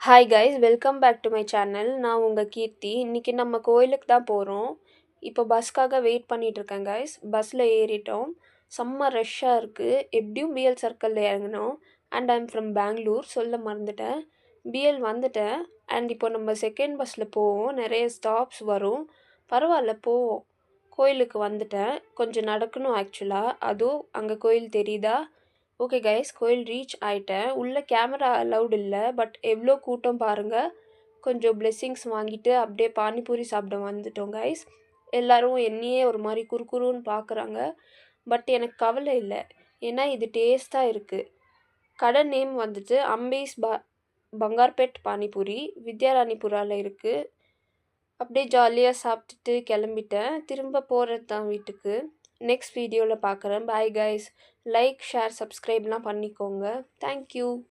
Hi guys welcome back to my channel. நான் உங்கள் கீர்த்தி. இன்றைக்கி நம்ம கோயிலுக்கு தான் போகிறோம். இப்போ பஸ்க்காக வெயிட் பண்ணிகிட்ருக்கேன் கைஸ். பஸ்ஸில் ஏறிட்டோம். செம்ம ரஷ்ஷாக இருக்குது. எப்படியும் பிஎல் சர்க்கிளில் இறங்கணும். அண்ட் ஐம் ஃப்ரம் பெங்களூர், சொல்ல மறந்துட்டேன். பிஎல் வந்துட்டேன். அண்ட் இப்போ நம்ம செகண்ட் பஸ்ஸில் போவோம். நிறைய ஸ்டாப்ஸ் வரும். பரவாயில்ல போவோம். கோயிலுக்கு வந்துட்டேன். கொஞ்சம் நடக்கணும் ஆக்சுவலாக. அதுவும் அங்கே கோயில் தெரியுதா? ஓகே கைஸ், கோயில் ரீச் ஆயிட்டேன். உள்ள கேமரா அலவுட் இல்லை. பட் எவ்வளோ கூட்டம் பாருங்கள். கொஞ்சம் பிளெஸ்ஸிங்ஸ் வாங்கிட்டு அப்படியே பானிபூரி சாப்பிட வந்துட்டோம் கைஸ். எல்லோரும் என்னையே ஒரு மாதிரி குறுகுறுன்னு பார்க்குறாங்க. பட் எனக்கு கவலை இல்லை, ஏன்னா இது டேஸ்ட்டாக இருக்குது. கடை நேம் வந்துட்டு அம்பீஸ் பங்கார்பேட் பானிபூரி, வித்யாராணிபுராவில் இருக்குது. அப்படியே ஜாலியாக சாப்பிட்டுட்டு கிளம்பிட்டேன். திரும்ப போகிறது தான் வீட்டுக்கு. நெக்ஸ்ட் வீடியோவில் பார்க்குறேன். Bye guys. லைக், ஷேர், சப்ஸ்கிரைப்லாம் பண்ணிக்கோங்க. தேங்க்யூ.